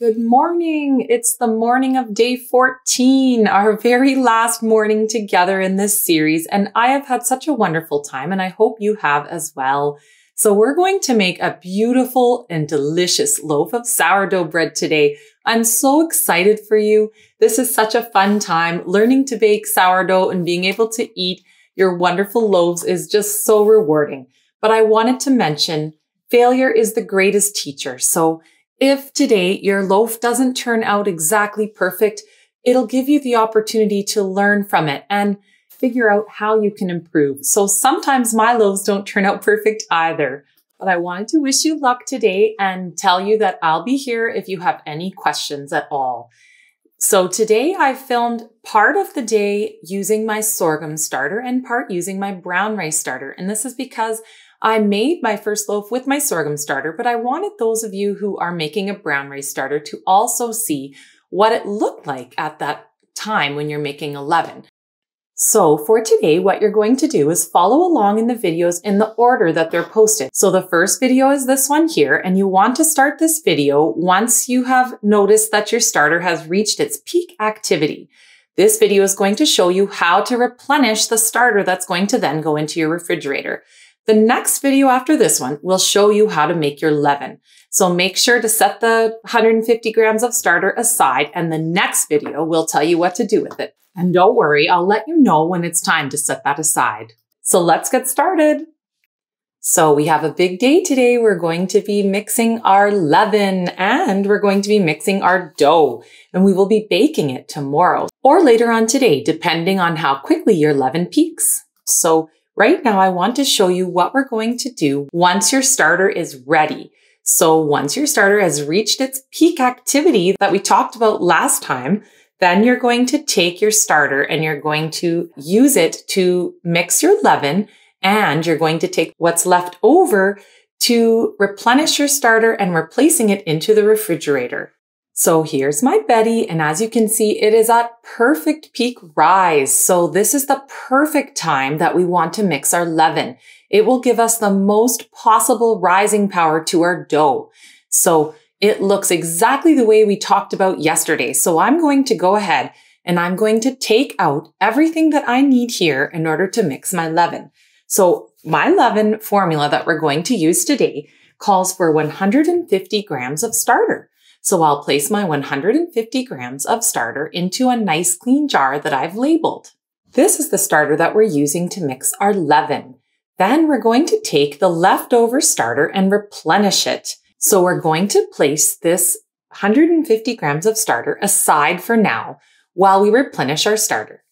Good morning. It's the morning of day 14, our very last morning together in this series. And I have had such a wonderful time, and I hope you have as well. So we're going to make a beautiful and delicious loaf of sourdough bread today. I'm so excited for you. This is such a fun time. Learning to bake sourdough and being able to eat your wonderful loaves is just so rewarding. But I wanted to mention failure is the greatest teacher. So if today your loaf doesn't turn out exactly perfect, it'll give you the opportunity to learn from it and figure out how you can improve. So sometimes my loaves don't turn out perfect either, but I wanted to wish you luck today and tell you that I'll be here if you have any questions at all. So today I filmed part of the day using my sorghum starter and part using my brown rice starter. And this is because I made my first loaf with my sorghum starter, but I wanted those of you who are making a brown rice starter to also see what it looked like at that time when you're making a leaven. So for today, what you're going to do is follow along in the videos in the order that they're posted. So the first video is this one here, and you want to start this video once you have noticed that your starter has reached its peak activity. This video is going to show you how to replenish the starter that's going to then go into your refrigerator. The next video after this one will show you how to make your leaven. So make sure to set the 150 grams of starter aside, and the next video will tell you what to do with it. And don't worry, I'll let you know when it's time to set that aside. So let's get started. So we have a big day today. We're going to be mixing our leaven and we're going to be mixing our dough, and we will be baking it tomorrow or later on today, depending on how quickly your leaven peaks. So right now, I want to show you what we're going to do once your starter is ready. So once your starter has reached its peak activity that we talked about last time, then you're going to take your starter and you're going to use it to mix your leaven, and you're going to take what's left over to replenish your starter and replacing it into the refrigerator. So here's my Betty, and as you can see, it is at perfect peak rise. So this is the perfect time that we want to mix our leaven. It will give us the most possible rising power to our dough. So it looks exactly the way we talked about yesterday. So I'm going to go ahead and I'm going to take out everything that I need here in order to mix my leaven. So my leaven formula that we're going to use today calls for 150 grams of starter. So I'll place my 150 grams of starter into a nice clean jar that I've labeled. This is the starter that we're using to mix our leaven. Then we're going to take the leftover starter and replenish it. So we're going to place this 150 grams of starter aside for now while we replenish our starter.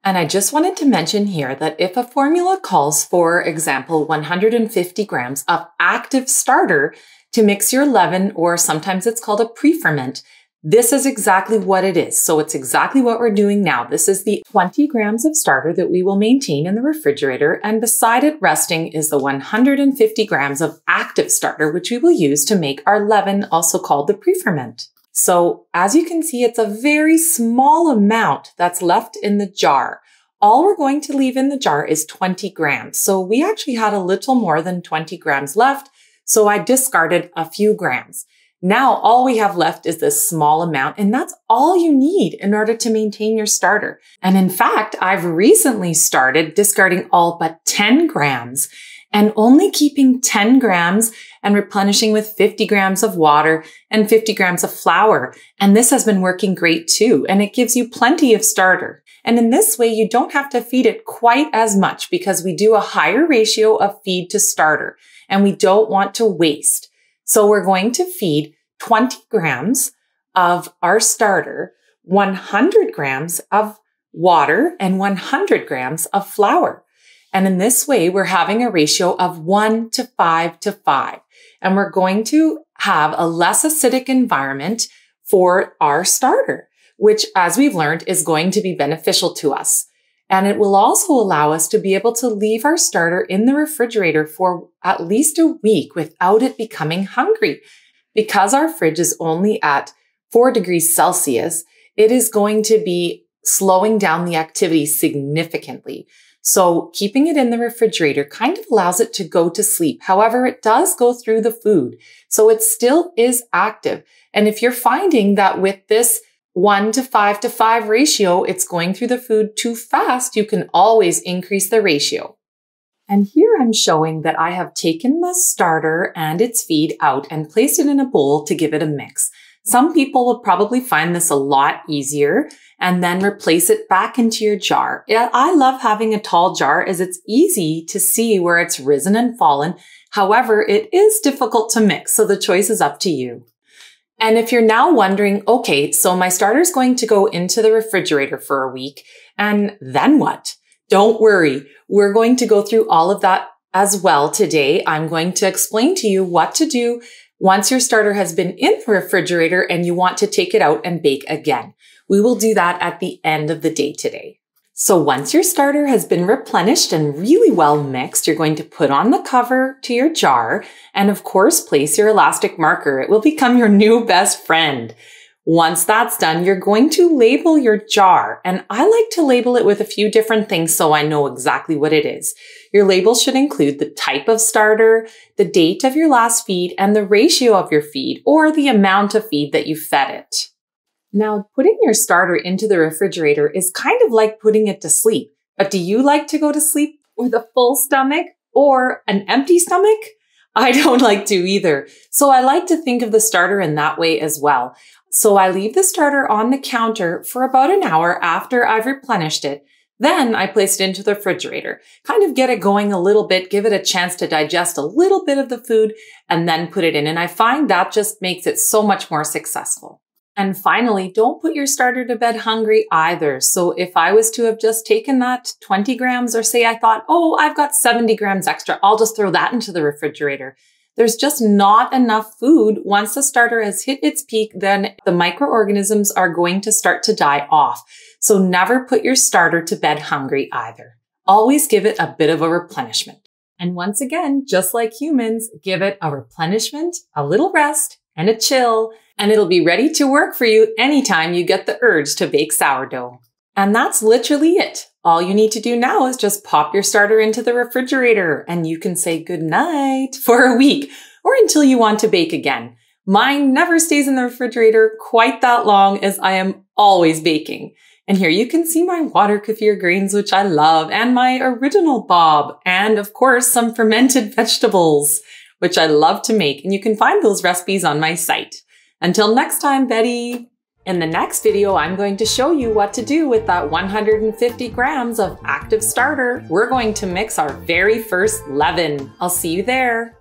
And I just wanted to mention here that if a formula calls, for example, 150 grams of active starter to mix your leaven, or sometimes it's called a preferment, this is exactly what it is. So it's exactly what we're doing now. This is the 20 grams of starter that we will maintain in the refrigerator, and beside it resting is the 150 grams of active starter, which we will use to make our leaven, also called the preferment. So as you can see, it's a very small amount that's left in the jar. All we're going to leave in the jar is 20 grams. So we actually had a little more than 20 grams left, so I discarded a few grams. Now all we have left is this small amount, and that's all you need in order to maintain your starter. And in fact, I've recently started discarding all but 10 grams and only keeping 10 grams and replenishing with 50 grams of water and 50 grams of flour. And this has been working great too, and it gives you plenty of starter. And in this way, you don't have to feed it quite as much because we do a higher ratio of feed to starter, and we don't want to waste. So we're going to feed 20 grams of our starter, 100 grams of water, and 100 grams of flour. And in this way, we're having a ratio of 1 to 5 to 5. And we're going to have a less acidic environment for our starter, which, as we've learned, is going to be beneficial to us. And it will also allow us to be able to leave our starter in the refrigerator for at least a week without it becoming hungry. Because our fridge is only at 4 degrees Celsius, it is going to be slowing down the activity significantly. So keeping it in the refrigerator kind of allows it to go to sleep. However, it does go through the food, so it still is active. And if you're finding that with this 1 to 5 to 5 ratio, it's going through the food too fast, you can always increase the ratio. And here I'm showing that I have taken the starter and its feed out and placed it in a bowl to give it a mix. Some people will probably find this a lot easier and then replace it back into your jar. I love having a tall jar as it's easy to see where it's risen and fallen. However, it is difficult to mix, so the choice is up to you. And if you're now wondering, okay, so my starter is going to go into the refrigerator for a week, and then what? Don't worry, we're going to go through all of that as well today. I'm going to explain to you what to do once your starter has been in the refrigerator and you want to take it out and bake again. We will do that at the end of the day today. So once your starter has been replenished and really well mixed, you're going to put on the cover to your jar and of course place your elastic marker. It will become your new best friend. Once that's done, you're going to label your jar, and I like to label it with a few different things so I know exactly what it is. Your label should include the type of starter, the date of your last feed, and the ratio of your feed, or the amount of feed that you fed it. Now, putting your starter into the refrigerator is kind of like putting it to sleep. But do you like to go to sleep with a full stomach or an empty stomach? I don't like to either. So I like to think of the starter in that way as well. So I leave the starter on the counter for about an hour after I've replenished it. Then I place it into the refrigerator, kind of get it going a little bit, give it a chance to digest a little bit of the food, and then put it in. And I find that just makes it so much more successful. And finally, don't put your starter to bed hungry either. So if I was to have just taken that 20 grams, or say I thought, oh, I've got 70 grams extra, I'll just throw that into the refrigerator. There's just not enough food. Once the starter has hit its peak, then the microorganisms are going to start to die off. So never put your starter to bed hungry either. Always give it a bit of a replenishment. And once again, just like humans, give it a replenishment, a little rest, and a chill, and it'll be ready to work for you anytime you get the urge to bake sourdough. And that's literally it. All you need to do now is just pop your starter into the refrigerator and you can say goodnight for a week or until you want to bake again. Mine never stays in the refrigerator quite that long as I am always baking. And here you can see my water kefir grains, which I love, and my original bob, and of course some fermented vegetables, which I love to make. And you can find those recipes on my site. Until next time, Betty. In the next video, I'm going to show you what to do with that 150 grams of active starter. We're going to mix our very first leaven. I'll see you there.